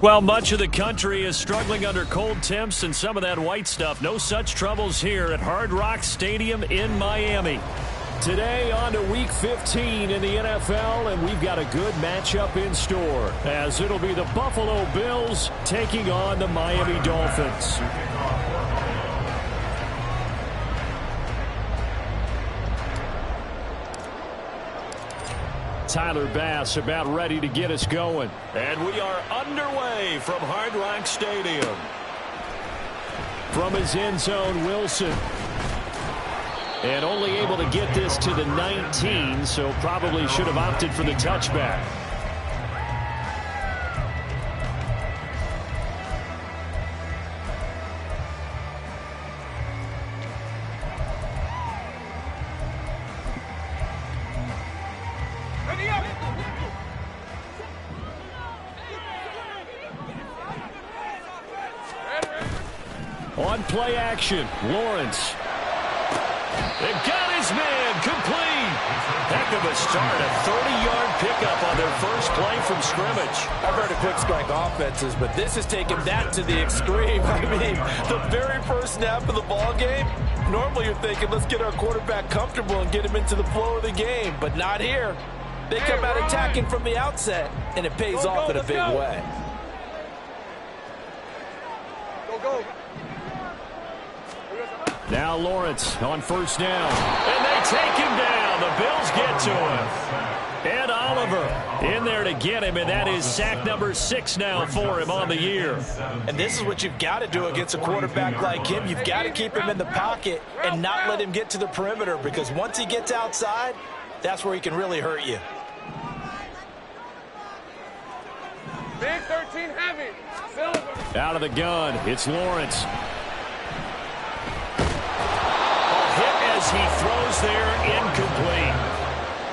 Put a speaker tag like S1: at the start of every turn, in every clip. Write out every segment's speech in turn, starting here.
S1: Well, much of the country is struggling under cold temps and some of that white stuff. No such troubles here at Hard Rock Stadium in Miami. Today on to Week 15 in the NFL, and we've got a good matchup in store, as it'll be the Buffalo Bills taking on the Miami Dolphins. Tyler Bass about ready to get us going. And we are underway from Hard Rock Stadium. From his end zone, Wilson. And only able to get this to the 19, so probably should have opted for the touchback. On play action, Lawrence. They've got his man complete. Heck of a start, a 30-yard pickup on their first play from scrimmage.
S2: I've heard of quick strike offenses, but this has taken that to the extreme. I mean, the very first snap of the ball game, normally you're thinking, let's get our quarterback comfortable and get him into the flow of the game, but not here. They come out attacking from the outset, and it pays off in a big way.
S3: Go.
S1: Now Lawrence on first down. And they take him down. The Bills get to him. And Oliver in there to get him, and that is sack number 6 now for him on the year.
S2: And this is what you've got to do against a quarterback like him. You've got to keep him in the pocket and not let him get to the perimeter, because once he gets outside, that's where he can really hurt you.
S3: Big 13 heavy. Silver.
S1: Out of the gun, it's Lawrence. As he throws there, incomplete.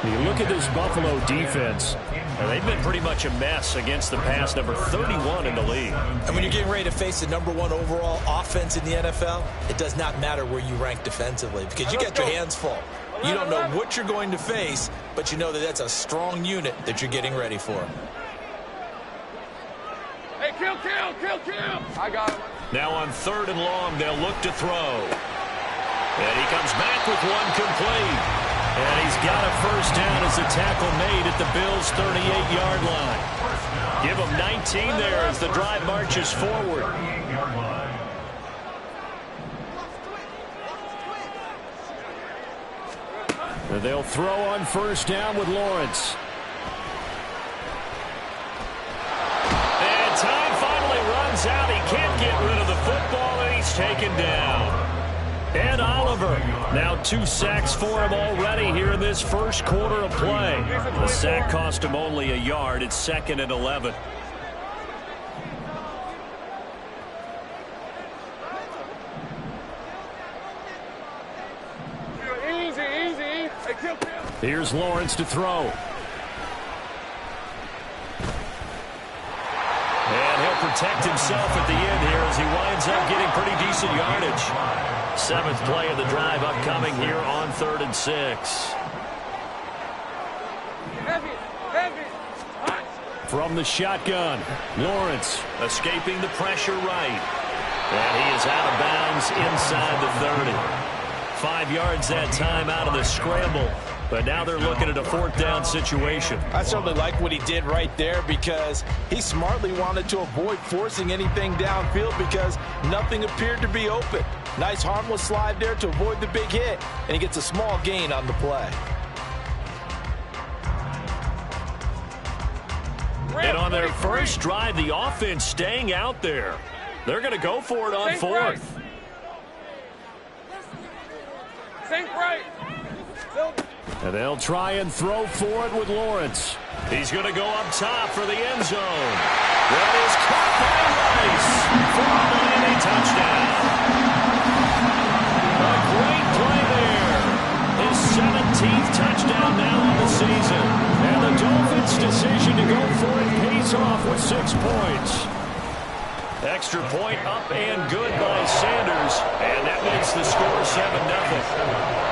S1: You look at this Buffalo defense, and they've been pretty much a mess against the pass, number 31 in the league.
S2: And when you're getting ready to face the #1 overall offense in the NFL, it does not matter where you rank defensively, because you got your hands full. You don't know what you're going to face, but you know that that's a strong unit that you're getting ready for.
S3: Hey, kill. I got him.
S1: Now on 3rd and long, they'll look to throw. And he comes back with one complete. And he's got a first down as the tackle made at the Bills' 38-yard line. Give him 19 there as the drive marches forward. And they'll throw on first down with Lawrence. And time finally runs out. He can't get rid of the football, and he's taken down. And Oliver, now 2 sacks for him already here in this first quarter of play. The sack cost him only a yard. It's 2nd and 11.
S3: Easy. Hey, kill.
S1: Here's Lawrence to throw. And he'll protect himself at the end here as he winds up getting pretty decent yardage. 7th play of the drive upcoming here on 3rd and 6.
S3: Heavy.
S1: From the shotgun, Lawrence escaping the pressure right. And he is out of bounds inside the 30. 5 yards that time out of the scramble. But now they're looking at a 4th down situation.
S2: I certainly like what he did right there, because he smartly wanted to avoid forcing anything downfield because nothing appeared to be open. Nice harmless slide there to avoid the big hit, and he gets a small gain on the play.
S1: And on their first drive, the offense staying out there. They're going to go for it on 4th.
S3: Sink right.
S1: And they'll try and throw for it with Lawrence. He's going to go up top for the end zone. That is caught by Rice for a Miami touchdown. A great play there. His 17th touchdown now on the season. And the Dolphins' decision to go for it pays off with 6 points. Extra point up and good by Sanders. And that makes the score 7-0.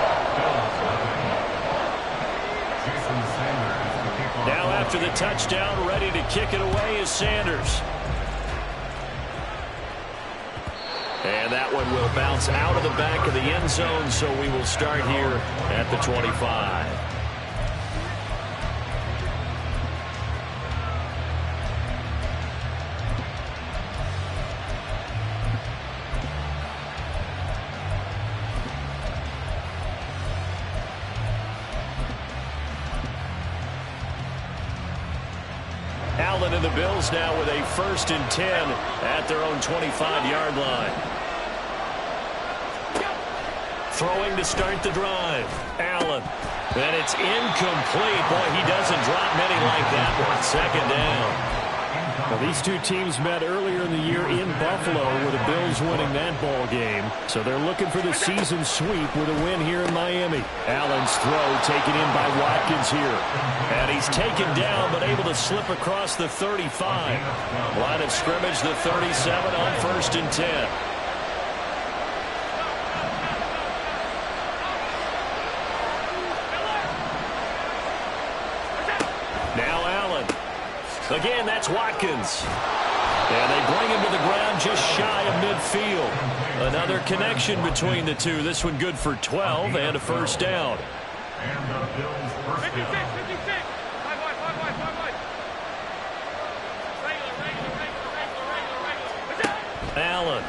S1: Now after the touchdown. Ready to kick it away is Sanders. And that one will bounce out of the back of the end zone, so we will start here at the 25. Allen and the Bills now with a 1st and 10 at their own 25-yard line. Throwing to start the drive. Allen. And it's incomplete. Boy, he doesn't drop many like that one. 2nd down.
S4: Well, these two teams met earlier in the year in Buffalo with the Bills winning that ball game. So they're looking for the season sweep with a win here in Miami. Allen's throw taken in by Watkins here.
S1: And he's taken down but able to slip across the 35. Line of scrimmage, the 37 on 1st and 10. Now Allen. Again, that's Watkins. And they bring him to the ground just shy of midfield. Another connection between the two. This one good for 12 and a 1st down.
S3: And the Bills first 56, 56. 5 wide, 5 wide, 5 wide. Regular.
S1: Allen.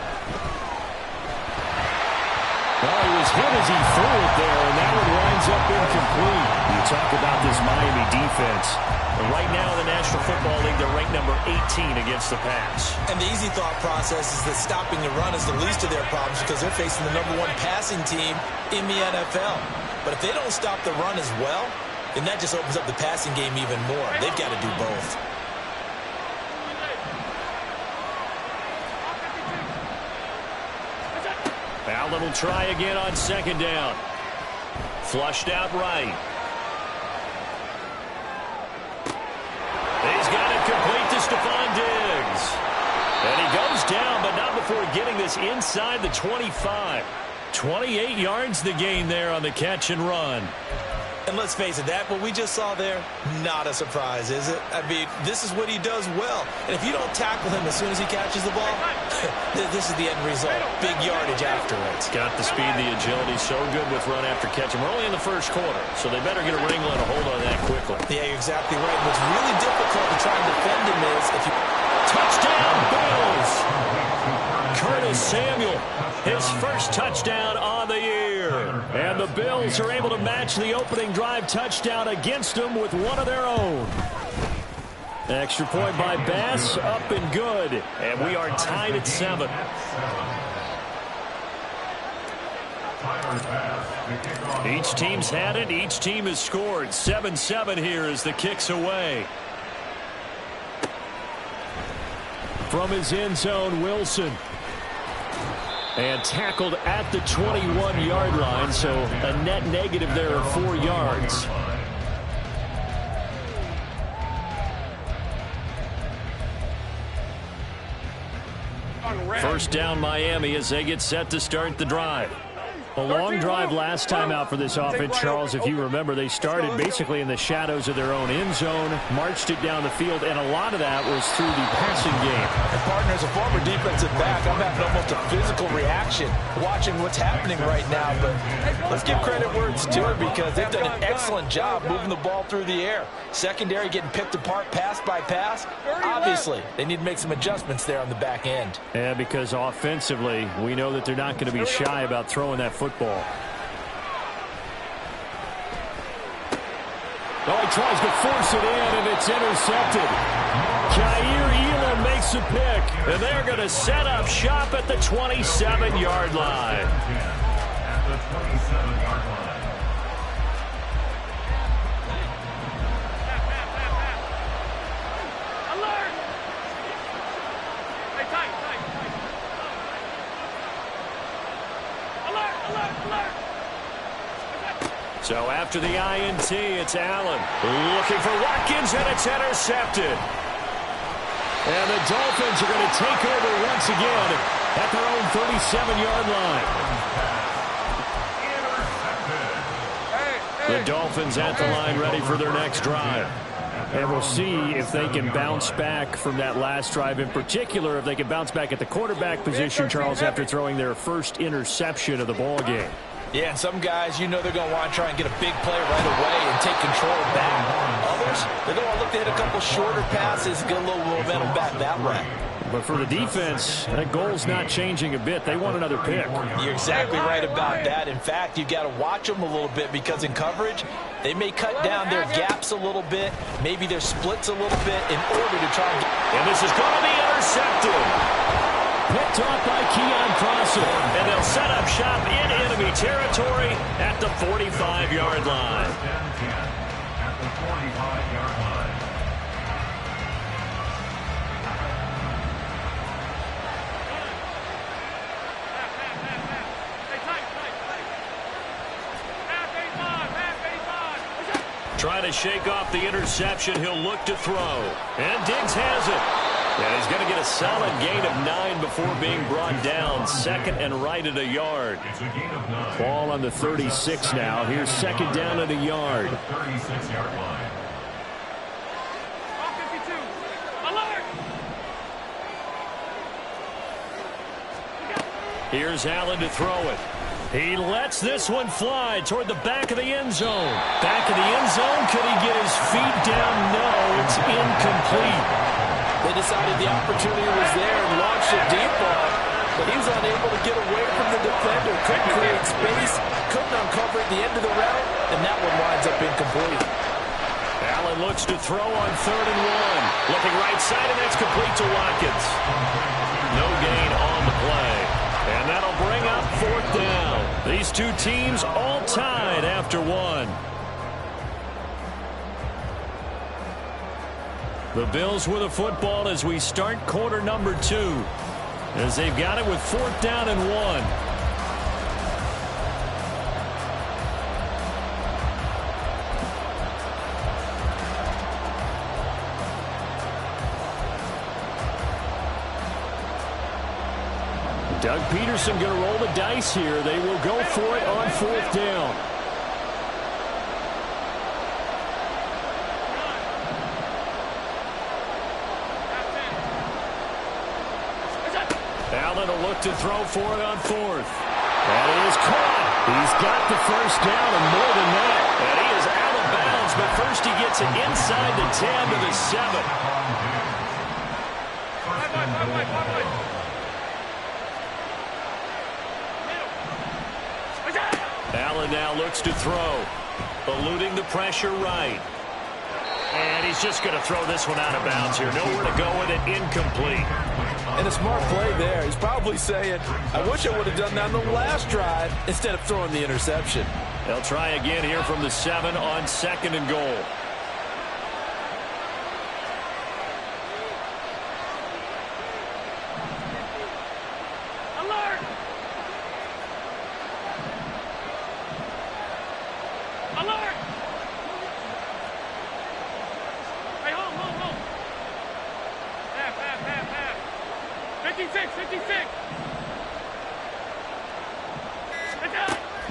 S4: Well, he was hit as he threw it there, and that one winds up incomplete. You talk about this Miami defense.
S1: Right now in the National Football League, they're ranked number 18 against the pass.
S2: And the easy thought process is that stopping the run is the least of their problems because they're facing the #1 passing team in the NFL. But if they don't stop the run as well, then that just opens up the passing game even more. They've got to do both.
S1: Allen will try again on 2nd down. Flushed out right. He's got it complete to Stephon Diggs. And he goes down, but not before getting this inside the 25. 28 yards the gain there on the catch and run.
S2: And let's face it, that what we just saw there, not a surprise, is it? I mean, this is what he does well. And if you don't tackle him as soon as he catches the ball, this is the end result. Big yardage after it.
S1: It's got the speed, the agility, so good with run after catch. And we're only in the 1st quarter, so they better get a wrinkle and a hold on that quickly.
S2: Yeah, you're exactly right. What's really difficult to try and defend him is if you...
S1: Touchdown, Bills! Curtis Samuel, his 1st touchdown on the year. And the Bills are able to match the opening drive touchdown against them with one of their own. Extra point by Bass, up and good. And we are tied at 7. Each team's had it. Each team has scored. 7-7 here as the kick's away.
S4: From his end zone, Wilson. And tackled at the 21-yard line, so a net negative there of 4 yards.
S1: First down Miami as they get set to start the drive.
S4: A long drive last time out for this offense, Charles. If you remember, they started basically in the shadows of their own end zone, marched it down the field, and a lot of that was through the passing game.
S2: And partner, as a former defensive back, I'm having almost a physical reaction watching what's happening right now. But let's give credit where it's due because they've done an excellent job moving the ball through the air. Secondary getting picked apart pass by pass. Obviously, they need to make some adjustments there on the back end.
S4: Yeah, because offensively, we know that they're not going to be shy about throwing that football. Oh, he tries to force it in, and it's intercepted.
S1: Jair Elam makes a pick, and they're going to set up shop at the 27-yard line.
S3: At the 27-yard line. Alert! Hey, tight. Alert!
S1: So after the INT, it's Allen looking for Watkins, and it's intercepted. And the Dolphins are going to take over once again at their own 37-yard line. The Dolphins at the line ready for their next drive.
S4: And we'll see if they can bounce back from that last drive. In particular, if they can bounce back at the quarterback position, Charles, after throwing their first interception of the ball game.
S2: Yeah, and some guys, you know they're going to want to try and get a big play right away and take control back. Others, they're going to look to hit a couple shorter passes, get a little momentum back that way.
S4: But for the defense, that goal's not changing a bit. They want another pick.
S2: You're exactly right about that. In fact, you've got to watch them a little bit because in coverage, they may cut down their gaps a little bit, maybe their splits a little bit in order to try and get...
S1: And this is going to be intercepted.
S4: Picked off by Keon Prosser.
S1: And they'll set up shop in enemy territory at the 45-yard line.
S3: At the 45-yard line.
S1: Trying to shake off the interception. He'll look to throw. And Diggs has it. And he's going to get a solid gain of 9 before being brought down. Second and right at a yard.
S3: It's a gain of 9.
S4: Ball on the 36 now. Here's second down at a yard.
S3: 36-yard line.
S1: Here's Allen to throw it. He lets this one fly toward the back of the end zone. Back of the end zone. Could he get his feet down? No, it's incomplete.
S2: They decided the opportunity was there and launched a deep ball, but he was unable to get away from the defender. Couldn't create space, couldn't uncover at the end of the route, and that one winds up incomplete.
S1: Allen looks to throw on 3rd and 1. Looking right side, and that's complete to Watkins. No gain on the play. And that'll bring up 4th down. These two teams all tied after 1. The Bills with a football as we start quarter number 2. As they've got it with 4th down and 1. Doug Peterson going to roll the dice here. They will go for it on 4th down. Allen will look to throw for it on 4th. That is caught. He's got the first down and more than that. And he is out of bounds, but first he gets it inside the 10 to the 7. Allen now looks to throw. Eluding the pressure right. And he's just going to throw this one out of bounds here. Nowhere to go with it. Incomplete.
S2: And a smart play there. He's probably saying, I wish I would have done that on the last drive instead of throwing the interception.
S1: They'll try again here from the 7 on 2nd and goal.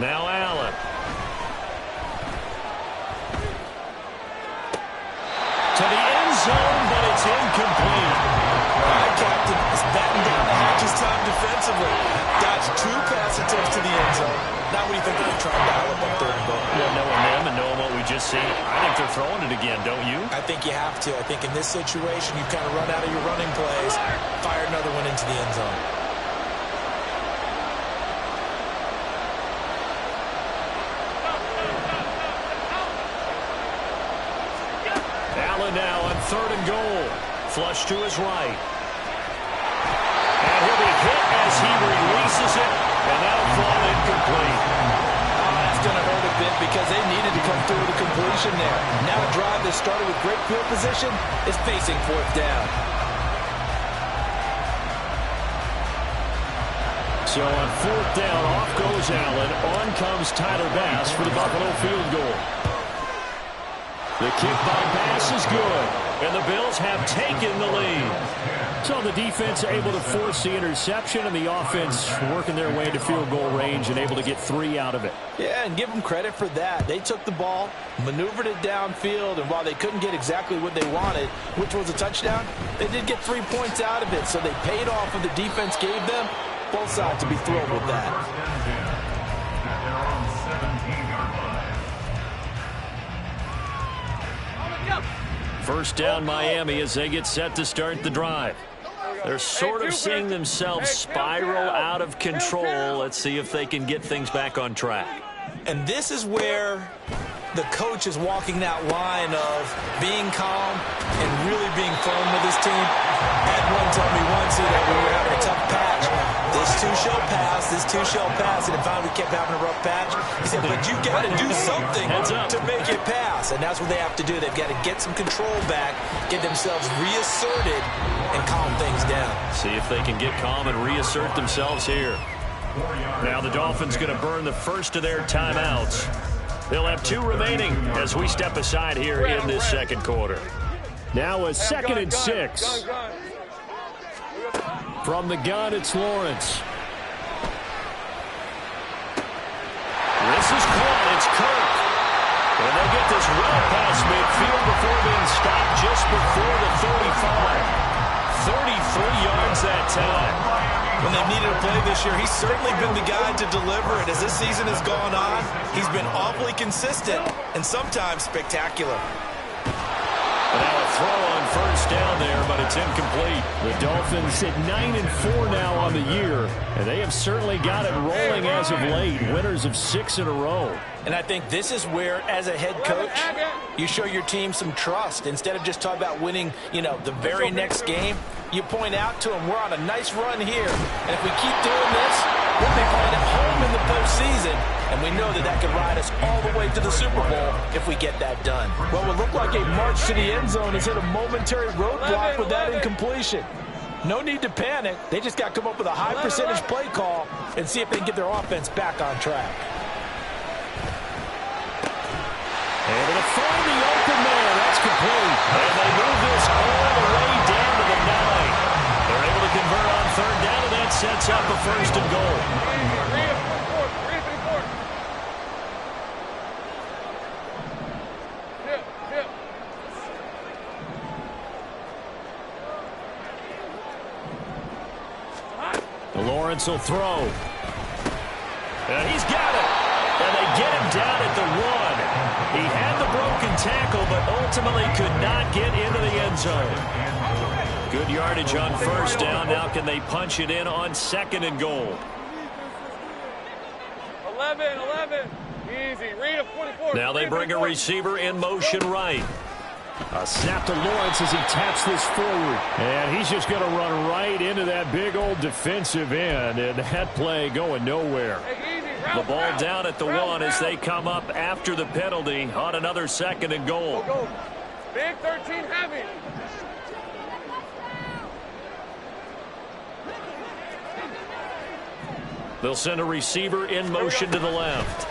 S1: Now Allen. To the end zone, but it's incomplete.
S2: All right, Captain, is batting down the hatches time defensively. Dodged 2 pass attempts to the end zone. Now what do you think they're going to try and dial up on 3rd and goal?
S1: Well, knowing them and knowing what we just seen, I think they're throwing it again, don't you?
S5: I think you have to. I think in this situation, you kind of run out of your running plays, fire another one into the end zone.
S1: Now on 3rd and goal. Flush to his right. And he'll be hit as he releases it. And that'll fall incomplete.
S2: That's going to hurt a bit because they needed to come through with a completion there. Now a drive that started with great field position is facing 4th down.
S4: So on 4th down, off goes Allen. On comes Tyler Bass for the Buffalo field goal. The kick by Bass is good.
S1: and the Bills have taken the lead.
S4: So the defense able to force the interception, and the offense working their way into field goal range and able to get 3 out of it.
S2: Yeah, and give them credit for that. They took the ball, maneuvered it downfield, and while they couldn't get exactly what they wanted, which was a touchdown, they did get 3 points out of it. So they paid off what the defense gave them. Both sides to be thrilled with that.
S1: First down Miami as they get set to start the drive. They're sort of seeing themselves spiral out of control. Let's see if they can get things back on track.
S5: And this is where the coach is walking that line of being calm and really being firm with his team. I had one tell me once that we were having a tough patch. This too shall pass, this too shall pass. And finally we kept having a rough patch. He said, but you got to do something to make it pass. And that's what they have to do. They've got to get some control back, get themselves reasserted, and calm things down.
S1: See if they can get calm and reassert themselves here. Now the Dolphins going to burn the first of their timeouts. They'll have 2 remaining as we step aside here in this second quarter.
S4: Now a 2nd and 6. From the gun, it's Lawrence.
S1: This is caught. It's Kirk. And they get this well past midfield before being stopped just before the 35. 33 yards that time.
S2: When they needed a play this year, he's certainly been the guy to deliver it. As this season has gone on, he's been awfully consistent and sometimes spectacular.
S1: And now a throw on first down there, but it's incomplete.
S4: The Dolphins sit 9-4 now on the year, and they have certainly got it rolling as of late. Winners of 6 in a row.
S2: And I think this is where, as a head coach, you show your team some trust. Instead of just talking about winning, the very next game, you point out to them, we're on a nice run here. And if we keep doing this, we'll be playing at home in the postseason. And we know that that could ride us all the way to the Super Bowl if we get that done. Well, it looked like a march to the end zone has hit a momentary roadblock with that incompletion. No need to panic. They just got to come up with a high percentage play call and see if they can get their offense back on track.
S4: Able to find the open man. That's complete.
S1: And they move this all the way down to the 9. They're able to convert on third down, and that sets up a first and goal. Lawrence will throw. And he's got it. And they get him down at the 1. He had the broken tackle, but ultimately could not get into the end zone. Good yardage on first down. Now can they punch it in on 2nd and goal?
S3: 11. Easy. Read a 44.
S1: Now they bring a receiver in motion right.
S4: A snap to Lawrence as he taps this forward. And he's just going to run right into that big old defensive end. And that play going nowhere.
S1: The ball down at the 1 as they come up after the penalty on another 2nd and goal.
S3: Big 13 heavy.
S1: They'll send a receiver in motion to the left.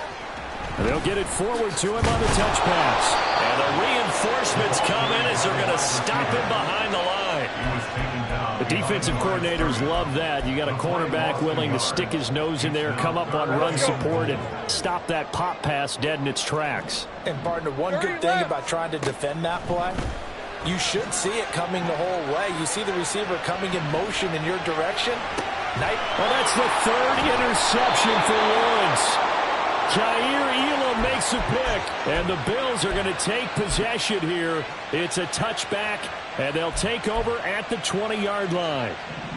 S4: And they'll get it forward to him on the touch pass.
S1: And the reinforcements come in as they're going to stop him behind the line.
S4: The defensive coordinators love that. You got a cornerback willing to stick his nose in there, come up on run support, and stop that pop pass dead in its tracks.
S2: And, partner, one good thing about trying to defend that play, you should see it coming the whole way. You see the receiver coming in motion in your direction.
S4: Well, that's the 3rd interception for Lawrence. Jair Elam makes a pick, and the Bills are going to take possession here. It's a touchback, and they'll take over at the 20-yard line.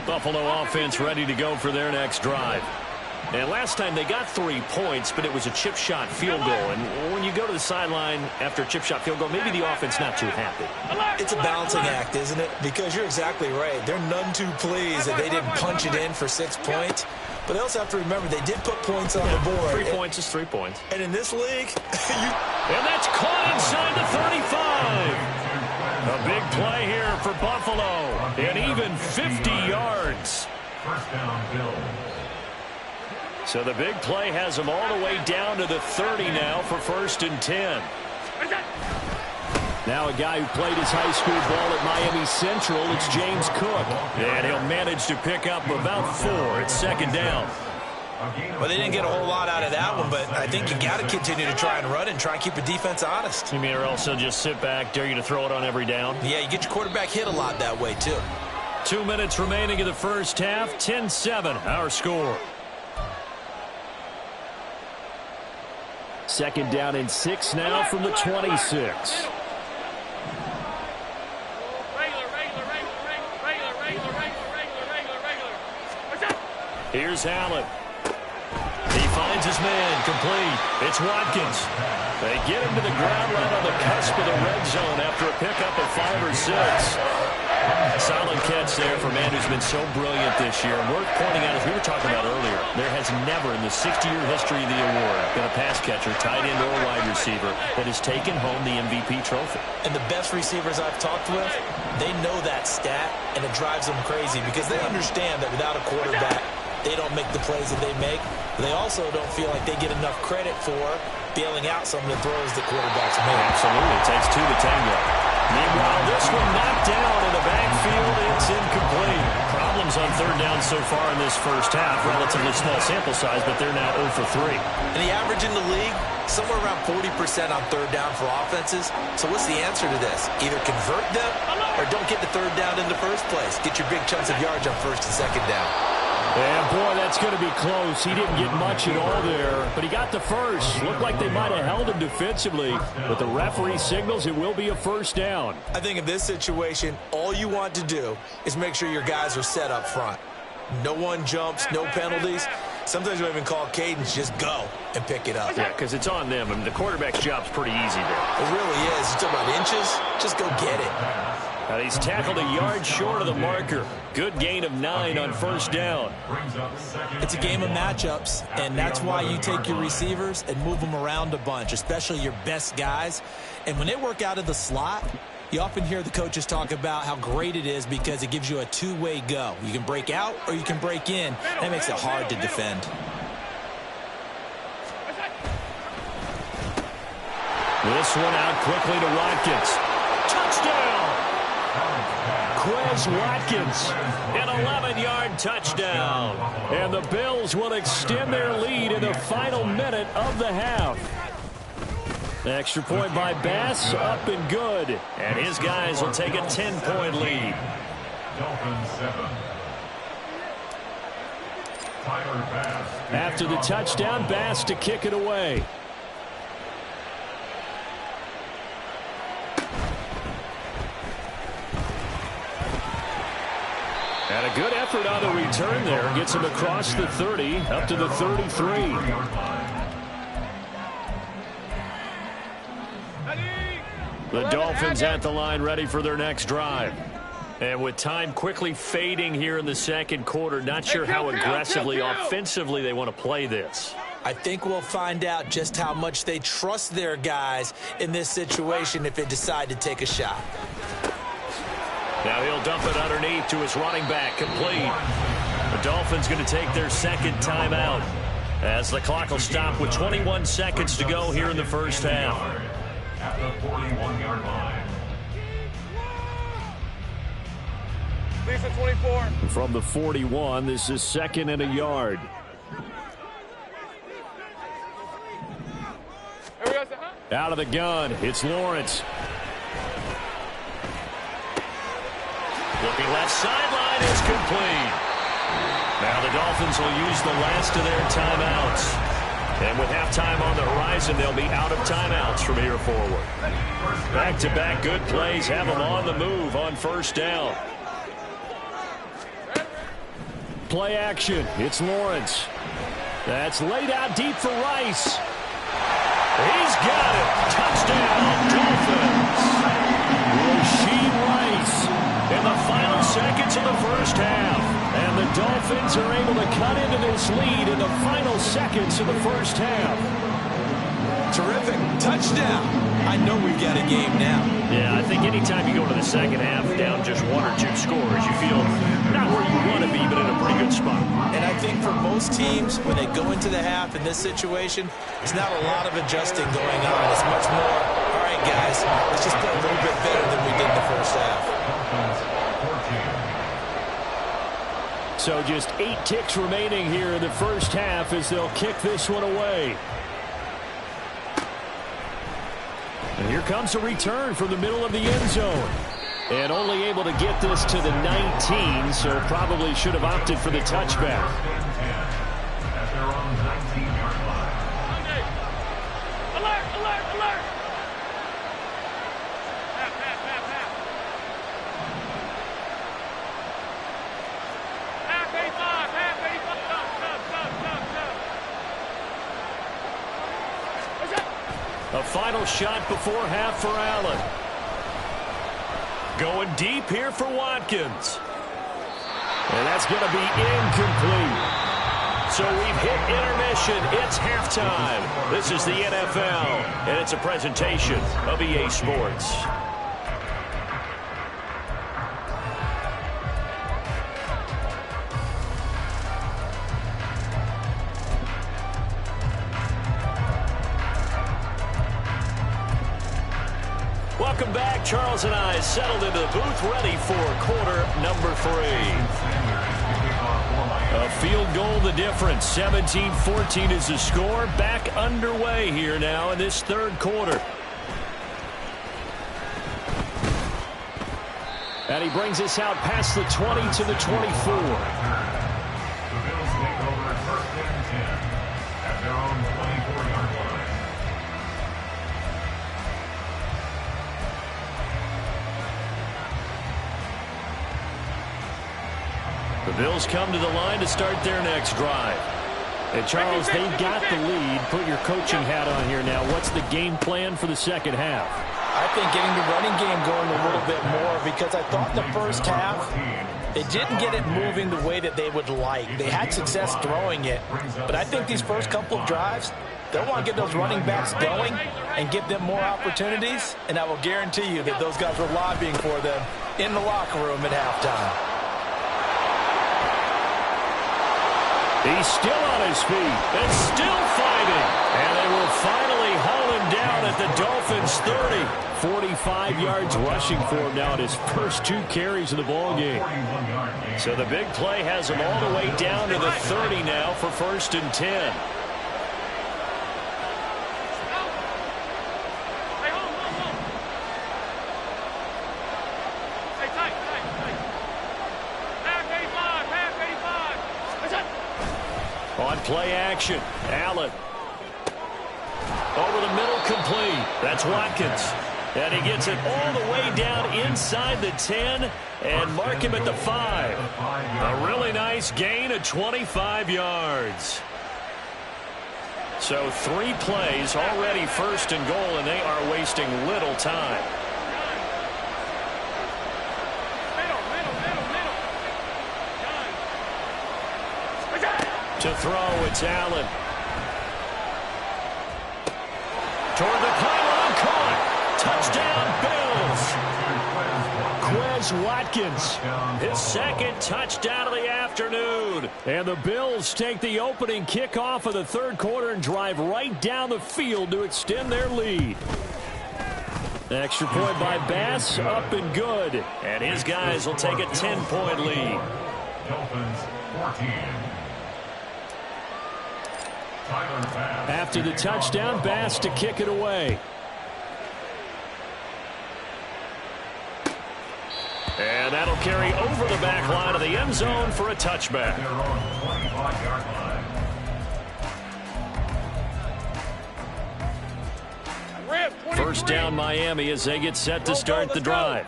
S1: Buffalo offense ready to go for their next drive. And last time they got 3 points, but it was a chip shot field goal. And when you go to the sideline after a chip shot field goal, maybe the offense not too happy.
S5: It's a balancing act, isn't it? Because you're exactly right. They're none too pleased that they didn't punch it in for 6 points. But they also have to remember they did put points on the board.
S1: 3 points is 3 points.
S5: And in this league,
S1: and that's caught inside the 35. A big play here for Buffalo. And even 50 yards.
S3: First down, Bills.
S1: So the big play has them all the way down to the 30 now for 1st and 10.
S4: Now a guy who played his high school ball at Miami Central, it's James Cook. And he'll manage to pick up about 4. It's second down.
S5: Well, they didn't get a whole lot out of that one, but I think you got to continue to try and run and try and keep the defense honest.
S4: You mean or also just sit back, dare you to throw it on every down?
S5: Yeah, you get your quarterback hit a lot that way, too.
S4: 2 minutes remaining in the first half. 10-7, our score. Second down and 6 now from the 26. Here's Allen. He finds his man, complete. It's Watkins. They get him to the ground right on the cusp of the red zone after a pickup of 5 or 6. Solid catch there for a man who's been so brilliant this year. And worth pointing out, as we were talking about earlier, there has never in the 60-year history of the award been a pass catcher, tight end, or wide receiver that has taken home the MVP trophy.
S5: And the best receivers I've talked with, they know that stat, and it drives them crazy because they understand that without a quarterback, they don't make the plays that they make. They also don't feel like they get enough credit for bailing out some of the throws that quarterbacks make.
S4: Absolutely. It takes 2 to tango. Meanwhile, this one knocked down in the backfield. It's incomplete. Problems on third down so far in this first half. Relatively small sample size, but they're now 0 for 3.
S5: And the average in the league, somewhere around 40% on third down for offenses. So what's the answer to this? Either convert them or don't get the third down in the first place. Get your big chunks of yards on first and second down.
S4: And, boy, that's going to be close. He didn't get much at all there, but he got the first. Looked like they might have held him defensively, but the referee signals it will be a first down.
S5: I think in this situation, all you want to do is make sure your guys are set up front. No one jumps, no penalties. Sometimes we even call cadence, just go and pick it up.
S4: Yeah, because it's on them. I mean, the quarterback's job's pretty easy there.
S5: It really is. You talk about inches, just go get it.
S4: He's tackled a yard short of the marker. Good gain of 9 on first down.
S5: It's a game of matchups, and that's why you take your receivers and move them around a bunch, especially your best guys. And when they work out of the slot, you often hear the coaches talk about how great it is because it gives you a two-way go. You can break out or you can break in. That makes it hard to defend.
S4: This one out quickly to Watkins. Touchdown! Quez Watkins, an 11-yard touchdown. And the Bills will extend their lead in the final minute of the half. Extra point by Bass, up and good. And his guys will take a 10-point lead. After the touchdown, Bass to kick it away. And a good effort on the return there. Gets him across the 30, up to the 33. The Dolphins at the line ready for their next drive. And with time quickly fading here in the second quarter, not sure how aggressively, offensively they want to play this.
S5: I think we'll find out just how much they trust their guys in this situation if they decide to take a shot.
S4: Now he'll dump it underneath to his running back, complete. The Dolphins going to take their second timeout as the clock will stop with 21 seconds to go here in the first half.
S3: At the 41-yard line.
S6: Lisa 24.
S4: From the 41, this is second and a yard. Out of the gun, it's Lawrence. Looking left sideline, is complete. Now the Dolphins will use the last of their timeouts. And with halftime on the horizon, they'll be out of timeouts from here forward. Back-to-back good plays have them on the move on first down. Play action. It's Lawrence. That's laid out deep for Rice. He's got it. Touchdown, Dolphins. Rashee Rice in the final seconds of the first half. And the Dolphins are able to cut into this lead in the final seconds of the first half.
S5: Terrific. Touchdown. I know we've got a game now.
S4: Yeah, I think anytime you go to the second half down just 1 or 2 scores, you feel not where you want to be, but in a pretty good spot.
S5: And I think for most teams, when they go into the half in this situation, there's not a lot of adjusting going on. It's much more, all right, guys. Let's just play a little bit better than we did in the first half.
S4: So just 8 ticks remaining here in the first half as they'll kick this one away. And here comes a return from the middle of the end zone. And only able to get this to the 19, so probably should have opted for the touchback.
S3: At their own 19-yard line.
S6: Alert, alert, alert! Half, half, half, half. Half 85, half 85. Sub.
S4: A final shot before half for Allen. Going deep here for Watkins. And that's going to be incomplete. So we've hit intermission. It's halftime. This is the NFL, and it's a presentation of EA Sports. Welcome back. Charles and I settled into the booth, ready for quarter number 3. A field goal the difference. 17-14 is the score. Back underway here now in this third quarter. And he brings us out past the 20 to the 24.
S3: The Bills take over at 1st and 10 at their own 24-yard line.
S4: The Bills come to the line to start their next drive. And Charles, they've got the lead. Put your coaching hat on here now. What's the game plan for the second half?
S5: I think getting the running game going a little bit more, because I thought the first half they didn't get it moving the way that they would like. They had success throwing it, but I think these first couple of drives, they'll want to get those running backs going and give them more opportunities, and I will guarantee you that those guys were lobbying for them in the locker room at halftime.
S4: He's still on his feet and still fighting. And they will finally haul him down at the Dolphins' 30. 45 yards rushing for him now at his first 2 carries of the ball game. So the big play has him all the way down to the 30 now for 1st and 10. On play action, Allen. Over the middle, complete. That's Watkins. And he gets it all the way down inside the 10 and mark him at the 5. A really nice gain of 25 yards. So 3 plays already 1st and goal, and they are wasting little time. To throw, it's Allen. Toward the pylon, caught. Touchdown, Bills. Quez Watkins, his 2nd touchdown of the afternoon. And the Bills take the opening kickoff of the third quarter and drive right down the field to extend their lead. Extra point by Bass, up and good. And his guys will take a 10-point lead.
S3: Dolphins 14.
S4: After the touchdown, Bass to kick it away. And that'll carry over the back line of the end zone for a touchback.
S3: Their own 25-yard line.
S4: First down Miami as they get set to start the drive.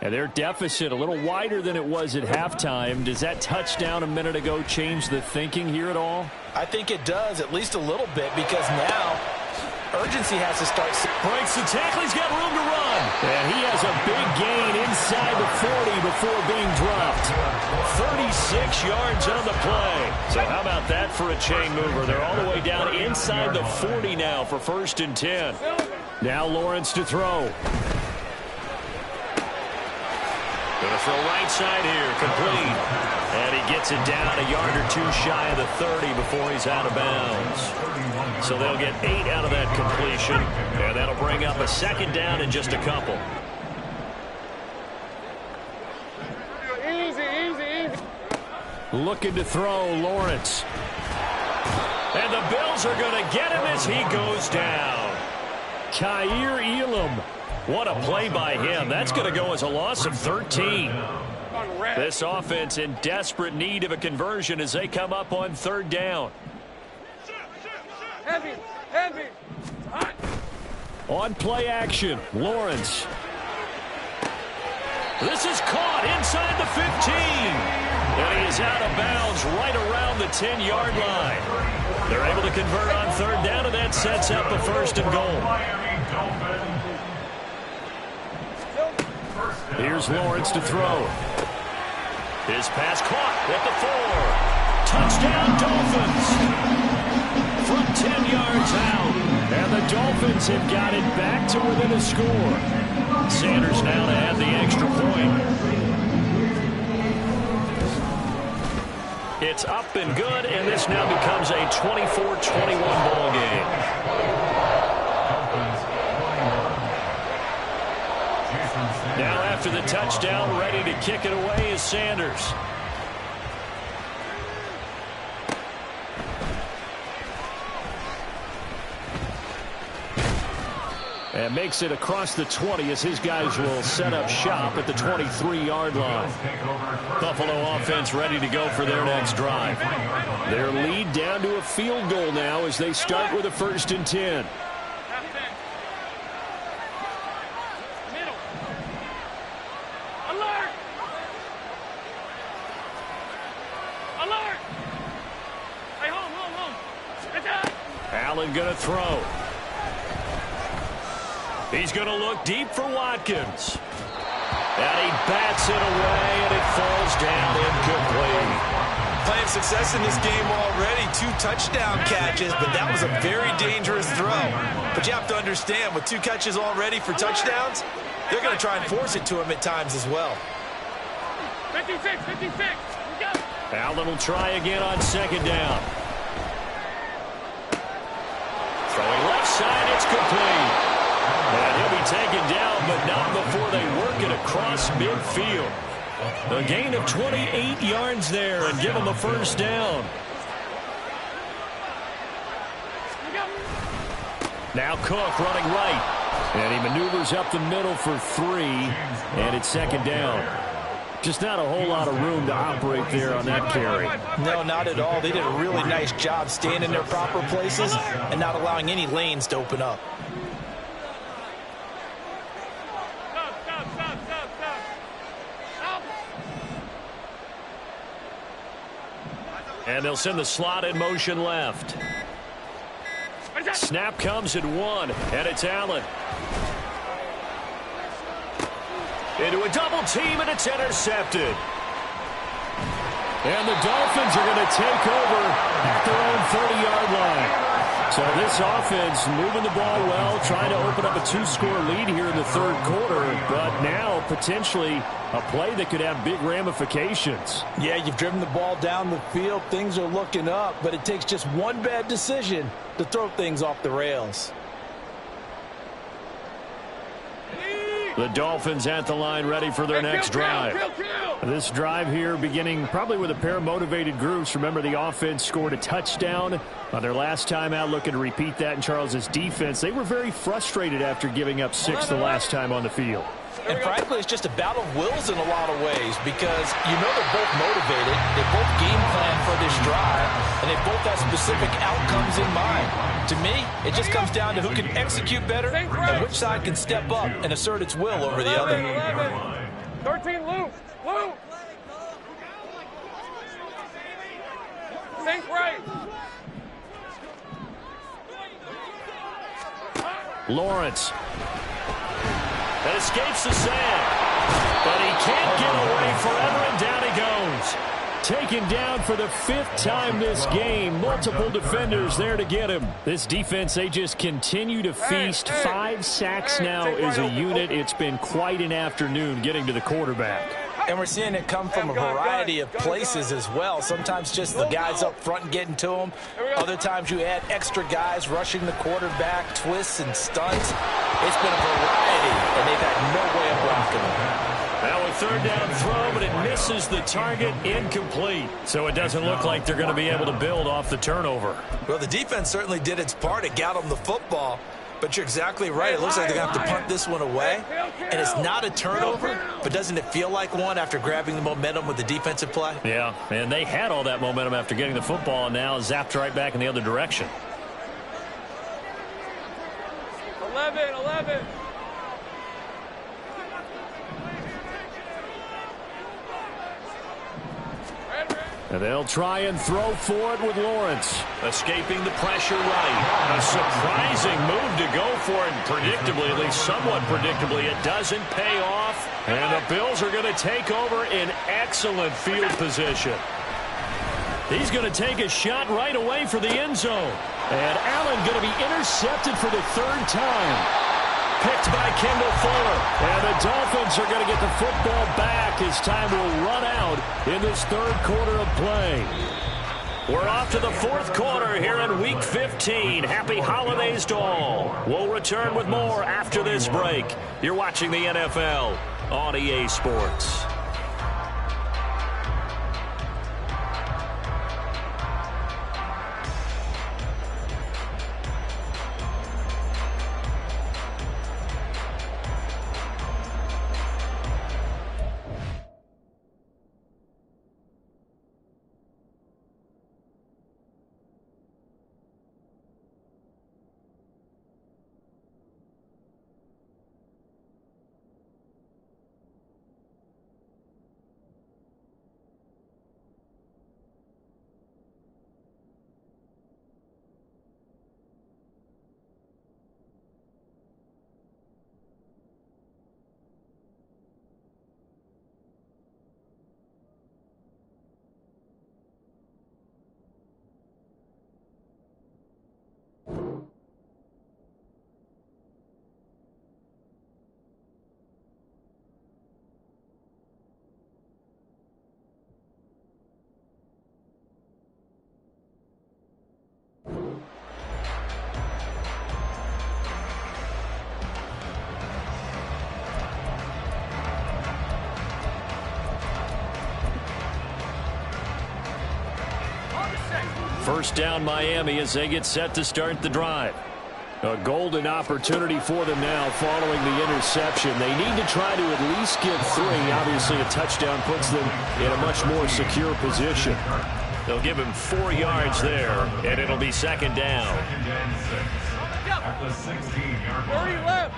S4: And their deficit a little wider than it was at halftime. Does that touchdown a minute ago change the thinking here at all?
S5: I think it does, at least a little bit, because now urgency has to start.
S4: Breaks the tackle. He's got room to run. And he has a big gain inside the 40 before being dropped. 36 yards on the play. So how about that for a chain mover? They're all the way down inside the 40 now for 1st and 10. Now Lawrence to throw.
S1: Going to throw right side here, complete. And he gets it down a yard or two shy of the 30 before he's out of bounds. So they'll get 8 out of that completion, and that'll bring up a second down in just a couple.
S4: Looking to throw, Lawrence.
S1: And the Bills are going to get him as he goes down.
S4: Kaiir Elam.
S1: What a play by him. That's going to go as a loss of 13. This offense in desperate need of a conversion as they come up on third down.
S6: Heavy, heavy. Hot.
S4: On play action, Lawrence.
S1: This is caught inside the 15. And he is out of bounds right around the 10-yard line. They're able to convert on third down, and that sets up a first and goal.
S4: Here's Lawrence to throw.
S1: His pass caught at the 4. Touchdown, Dolphins. From 10 yards out.
S4: And the Dolphins have got it back to within a score.
S1: Sanders now to add the extra point. It's up and good, and this now becomes a 24-21 ball game. Now after the touchdown, ready to kick it away is Sanders.
S4: And makes it across the 20 as his guys will set up shop at the 23-yard line.
S1: Buffalo offense ready to go for their next drive.
S4: Their lead down to a field goal now as they start with a 1st and 10.
S6: Middle. Alert! Alert! Hey, home. Get down!
S1: Allen going to throw. He's going to look deep for Watkins. And he bats it away, and it falls down incomplete.
S5: Playing success in this game already. 2 touchdown catches, but that was a very dangerous throw. But you have to understand, with 2 catches already for touchdowns, they're going to try and force it to him at times as well.
S6: 56. We go.
S1: Allen will try again on second down. Throwing left side, it's complete. And he'll be taken down, but not before they work it across midfield. A gain of 28 yards there and give him a first down.
S4: Now Cook running right. And he maneuvers up the middle for 3. And it's second down. Just not a whole lot of room to operate there on that carry.
S5: No, not at all. They did a really nice job staying in their proper places and not allowing any lanes to open up.
S1: And they'll send the slot in motion left. Snap comes at 1, and it's Allen. Into a double team, and it's intercepted.
S4: And the Dolphins are going to take over at their own 30-yard line. So this offense moving the ball well, trying to open up a 2-score lead here in the third quarter, but now potentially a play that could have big ramifications.
S2: Yeah, you've driven the ball down the field. Things are looking up, but it takes just one bad decision to throw things off the rails.
S4: The Dolphins at the line ready for their next drive. This drive here beginning probably with a pair of motivated groups. Remember, the offense scored a touchdown on their last time out, looking to repeat that in Charles's defense. They were very frustrated after giving up 6 the last time on the field.
S5: And frankly, it's just a battle of wills in a lot of ways because you know they're both motivated. They both game plan for this drive, and they both have specific outcomes in mind. To me, it just comes down to who can execute better and which side can step up and assert its will over the other.
S6: 13 loop. Think right.
S4: Lawrence.
S1: That escapes the sand. But he can't get away forever, and down he goes.
S4: Taken down for the 5th time this game. Multiple defenders there to get him. This defense, they just continue to feast. 5 sacks now as a unit. It's been quite an afternoon getting to the quarterback.
S5: And we're seeing it come from a variety of places as well. Sometimes just the guys up front getting to them. Other times you add extra guys rushing the quarterback, twists and stunts. It's been a variety, and they've had no way of blocking them.
S4: Now a third down throw, but it misses the target, incomplete. So it doesn't look like they're going to be able to build off the turnover.
S5: Well, the defense certainly did its part. It got them the football. But you're exactly right. It looks like they're going to have to punt this one away. And it's not a turnover, but doesn't it feel like one after grabbing the momentum with the defensive play?
S4: Yeah, and they had all that momentum after getting the football, and now zapped right back in the other direction.
S6: 11.
S4: And they'll try and throw for it with Lawrence.
S1: Escaping the pressure right. A surprising move to go for it. Predictably, at least somewhat predictably, it doesn't pay off. And the Bills are going to take over in excellent field position.
S4: He's going to take a shot right away for the end zone. And Allen going to be intercepted for the third time. Picked by Kendall Fuller. And the Dolphins are going to get the football back as time will run out in this third quarter of play.
S1: We're off to the fourth quarter here in Week 15. Happy holidays to all. We'll return with more after this break. You're watching the NFL on EA Sports.
S4: First down Miami as they get set to start the drive. A golden opportunity for them now following the interception. They need to try to at least get 3. Obviously, a touchdown puts them in a much more secure position.
S1: They'll give him 4 yards there, and it'll be second down.
S3: At the 16-yard
S6: 30
S3: line.
S6: left.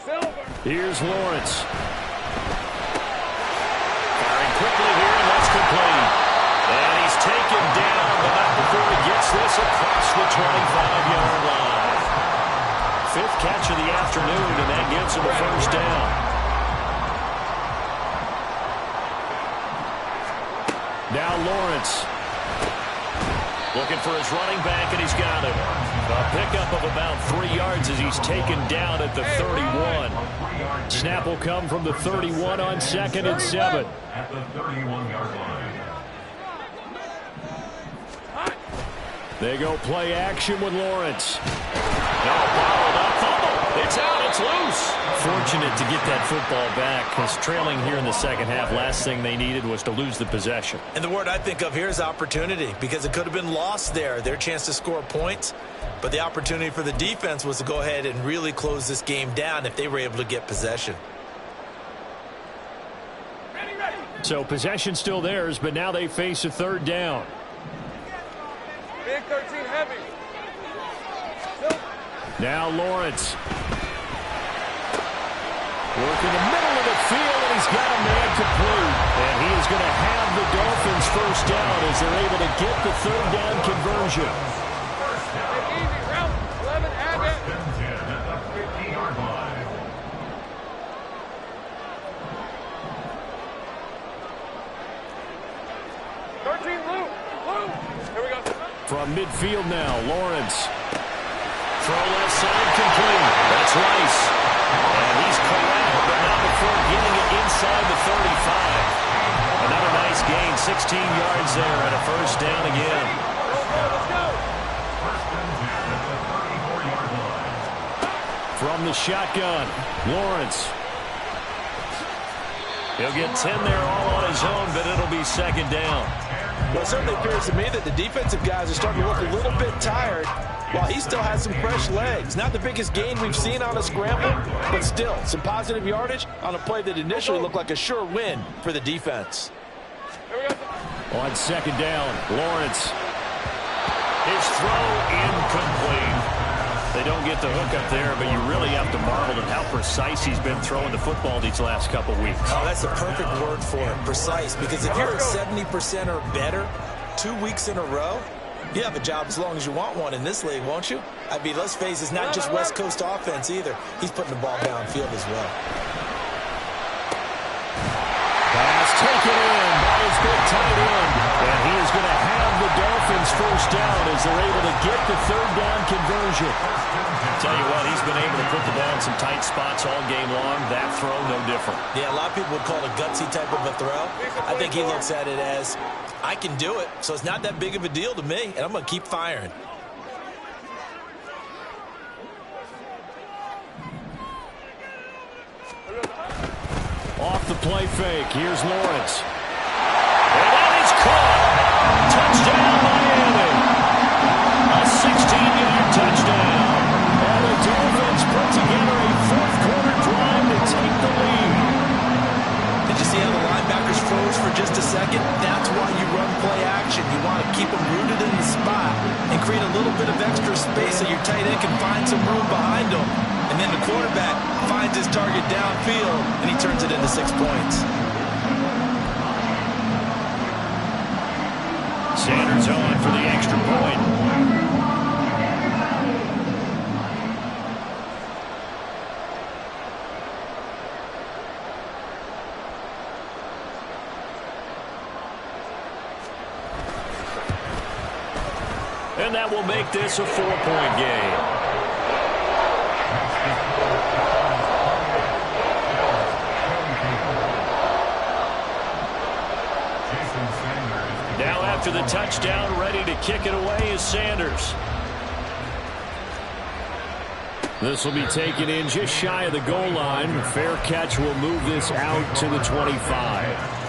S6: Silver.
S4: Here's Lawrence.
S1: Firing quickly here, and that's complete. And he's taken down, but not before he gets this across the 25-yard line. 5th catch of the afternoon, and that gets him a first down.
S4: Now Lawrence.
S1: Looking for his running back, and he's got him. A pickup of about 3 yards as he's taken down at the 31.
S4: Snap will come from the 31 on 2nd and 7.
S3: At the 31-yard line.
S4: They go play action with Lawrence.
S1: No, followed up, fumble. It's out, it's loose.
S4: Fortunate to get that football back, because trailing here in the second half, last thing they needed was to lose the possession.
S5: And the word I think of here is opportunity, because it could have been lost there. Their chance to score points, but the opportunity for the defense was to go ahead and really close this game down if they were able to get possession.
S4: So possession still theirs, but now they face a third down.
S6: Big 13 heavy.
S4: Now Lawrence. Working the middle of the field, and he's got a man complete. And he is going to have the Dolphins first down as they're able to get the third down conversion.
S6: Easy, route 11, have it.
S3: 10 at the 50-yard line.
S6: Here we go.
S4: From midfield now, Lawrence.
S1: Throw left side complete. That's Rice. And he's correct. but not before getting it inside the 35. Another nice gain, 16 yards there, and a first down again.
S4: From the shotgun, Lawrence.
S1: He'll get 10 there all on his own, but it'll be second down.
S2: Well, it certainly appears to me that the defensive guys are starting to look a little bit tired while he still has some fresh legs. Not the biggest gain we've seen on a scramble, but still some positive yardage on a play that initially looked like a sure win for the defense.
S4: On second down, Lawrence.
S1: His throw incomplete. They don't get the hook up there, but you really have to marvel at how precise he's been throwing the football these last couple weeks.
S5: Oh, that's the perfect word for it, precise. Because if you're at 70% or better 2 weeks in a row, you have a job as long as you want one in this league, won't you? I mean, let's face it, it's not just West Coast offense either. He's putting the ball downfield as well.
S4: Pass taken in by his big tight end. And he is going to have the Dolphins first down as they're able to get the third down conversion.
S1: Tell you what, he's been able to put the ball in some tight spots all game long. That throw, no different.
S5: Yeah, a lot of people would call it a gutsy type of a throw. I think he looks at it as, I can do it, so it's not that big of a deal to me, and I'm going to keep firing.
S4: Off the play fake, here's Lawrence.
S1: And that is caught. Touchdown, Miami. A 16-yard touchdown.
S4: And the Dolphins put together a fourth-quarter drive to take the lead.
S5: Did you see how the linebackers froze for just a second? That's why you run play action. You want to keep them rooted in the spot and create a little bit of extra space so your tight end can find some room behind them. And then the quarterback finds his target downfield, and he turns it into 6 points.
S1: Sanders on for the extra point. And that will make this a 4-point game. Now after the touchdown, ready to kick it away is Sanders.
S4: This will be taken in just shy of the goal line. A fair catch will move this out to the 25.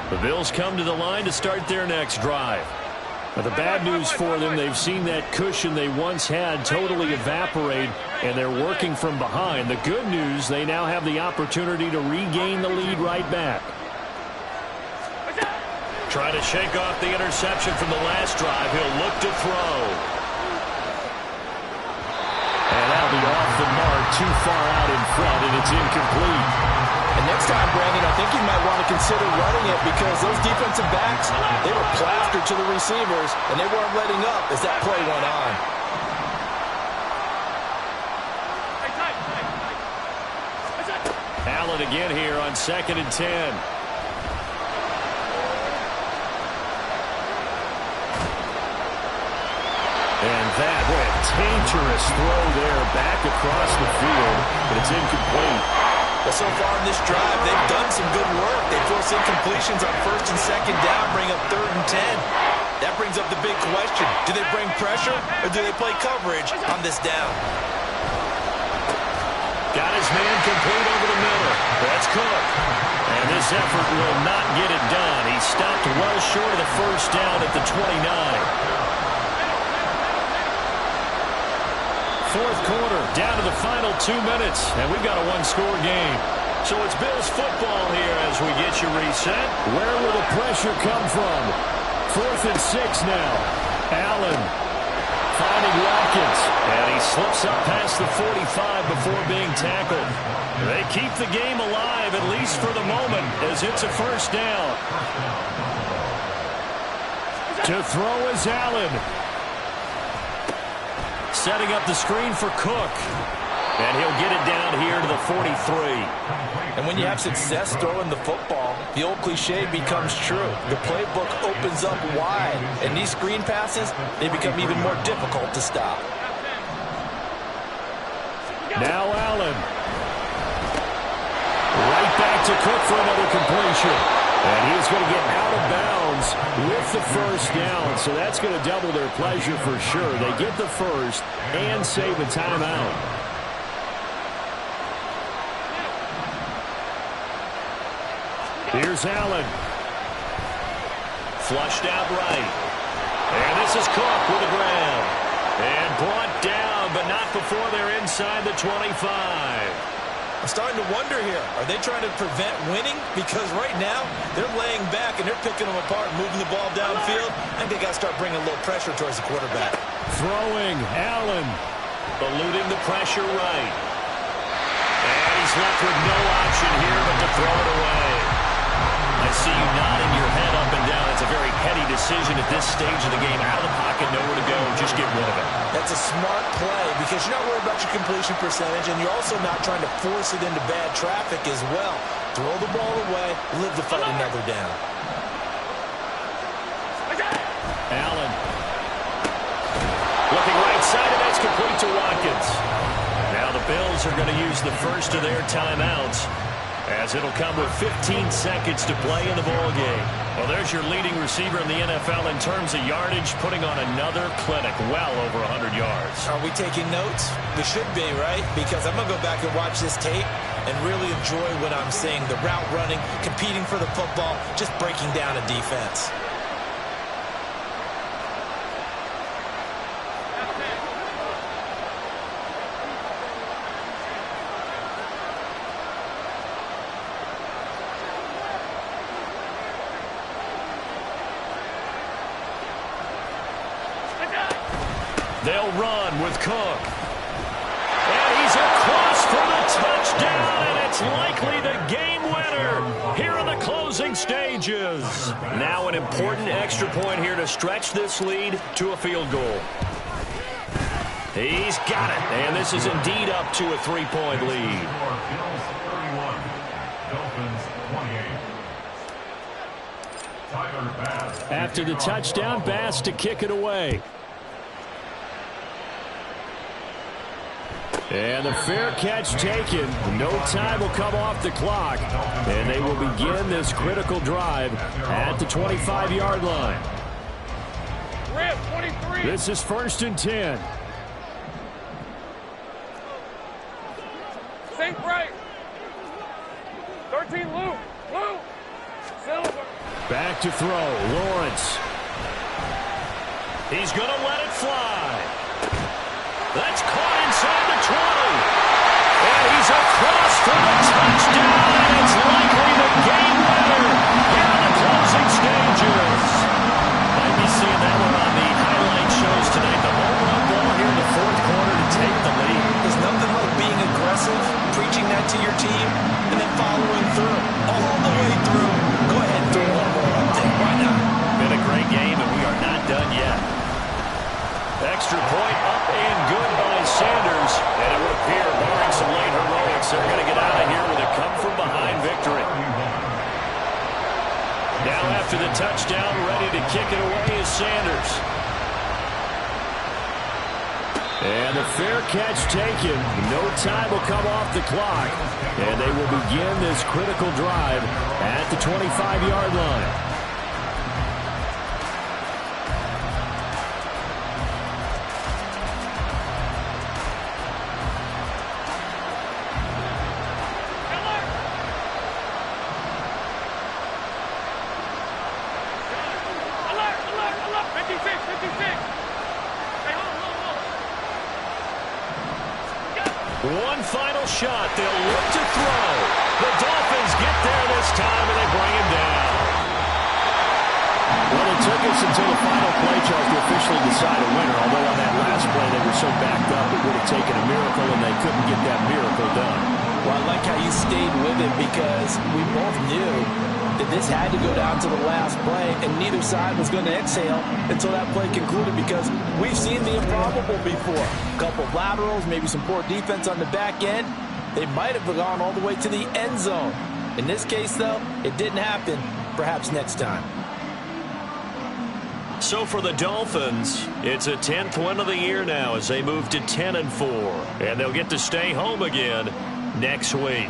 S1: The Bills come to the line to start their next drive.
S4: But the bad news for them, they've seen that cushion they once had totally evaporate, and they're working from behind. The good news, they now have the opportunity to regain the lead right back.
S1: Trying to shake off the interception from the last drive. He'll look to throw.
S4: And that'll be off the mark, too far out in front, and it's incomplete.
S2: And next time, Brandon, I think you might want to consider running it because those defensive backs, they were plastered to the receivers, and they weren't letting up as that play went on.
S1: Allen again here on 2nd and 10.
S4: And that, what a dangerous throw there back across the field, but it's incomplete.
S5: But so far in this drive, they've done some good work. They force incompletions on 1st and 2nd down, bring up 3rd and 10. That brings up the big question. Do they bring pressure or do they play coverage on this down?
S1: Got his man complete over the middle. That's Cook. And this effort will not get it done. He stopped well short of the first down at the 29. Fourth quarter, down to the final 2 minutes, and we've got a one-score game. So it's Bills football here as we get you reset.
S4: Where will the pressure come from? 4th and 6 now. Allen finding Watkins.
S1: And he slips up past the 45 before being tackled. They keep the game alive, at least for the moment, as it's a first down.
S4: To throw is Allen.
S1: Setting up the screen for Cook. And he'll get it down here to the 43.
S2: And when you have success throwing the football, the old cliche becomes true. The playbook opens up wide, and these screen passes, they become even more difficult to stop.
S4: Now Allen. Right back to Cook for another completion. And he's going to get out of bounds with the first down. So that's going to double their pleasure for sure. They get the first and save a timeout. Here's Allen.
S1: Flushed out right. And this is Cook with the ground. And brought down, but not before they're inside the 25.
S5: I'm starting to wonder here, are they trying to prevent winning? Because right now, they're laying back and they're picking them apart, moving the ball downfield. I think they got to start bringing a little pressure towards the quarterback.
S4: Throwing, Allen.
S1: Eluding the pressure right. And he's left with no option here but to throw it away. I see you nodding your head up and down. It's a very heady decision at this stage of the game. Out of the pocket, nowhere to go. Just get rid of it.
S5: That's a smart play because you're not worried about your completion percentage, and you're also not trying to force it into bad traffic as well. Throw the ball away, live to fight another down.
S1: Allen. Looking right side, and that's complete to Watkins. Now the Bills are going to use the first of their timeouts, as it'll come with 15 seconds to play in the ball game. Well, there's your leading receiver in the NFL in terms of yardage, putting on another clinic, well over 100 yards.
S5: Are we taking notes? We should be, right? Because I'm going to go back and watch this tape and really enjoy what I'm seeing. The route running, competing for the football, just breaking down a defense.
S1: They'll run with Cook. And he's across for the touchdown, and it's likely the game winner here in the closing stages. Now an important extra point here to stretch this lead to a field goal. He's got it, and this is indeed up to a 3-point lead.
S4: After the touchdown, Bass to kick it away. And the fair catch taken. No time will come off the clock. And they will begin this critical drive at the 25-yard line.
S6: Rip, 23.
S4: This is 1st and 10.
S6: Sink right. 13, Lou. Silver.
S4: Back to throw. Lawrence.
S1: He's going to let it fly. That's caught inside the 20. And he's across for the touchdown. And it's likely the game winner here in the closing stages. Might be seeing that one on the highlight shows tonight. The home run ball here in the 4th quarter to take the lead.
S5: There's nothing like being aggressive, preaching that to your team, and then following through. All the way through. Go ahead and throw one more up there. Why not?
S1: Been a great game, and we are not done yet. Extra point up and good by Sanders. And it would appear, barring some late heroics, they're going to get out of here with a come-from-behind victory. Now after the touchdown, ready to kick it away is Sanders.
S4: And the fair catch taken. No time will come off the clock. And they will begin this critical drive at the 25-yard line.
S1: One final shot. They'll look to throw. The Dolphins get there this time, and they bring him down.
S4: Well, it took us until the final play, Charles, to officially decide a winner. Although on that last play they were so backed up, it would have taken a miracle, and they couldn't get that miracle done.
S5: Well, I like how you stayed with it because we both knew
S2: that this had to go down to the last play, and neither side was going to exhale until that play concluded, because we've seen the improbable before. A couple of laterals, maybe some poor defense on the back end. They might have gone all the way to the end zone. In this case, though, it didn't happen. Perhaps next time.
S1: So for the Dolphins, it's a 10th win of the year now as they move to 10-4. And they'll get to stay home again next week.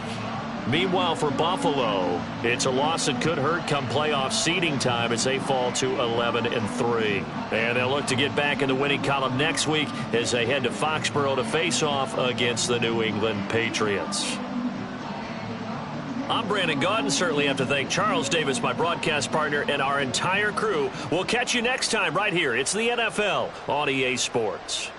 S1: Meanwhile, for Buffalo, it's a loss that could hurt come playoff seeding time as they fall to 11-3. And they'll look to get back in the winning column next week as they head to Foxborough to face off against the New England Patriots. I'm Brandon Gaudin. Certainly have to thank Charles Davis, my broadcast partner, and our entire crew. We'll catch you next time right here. It's the NFL on EA Sports.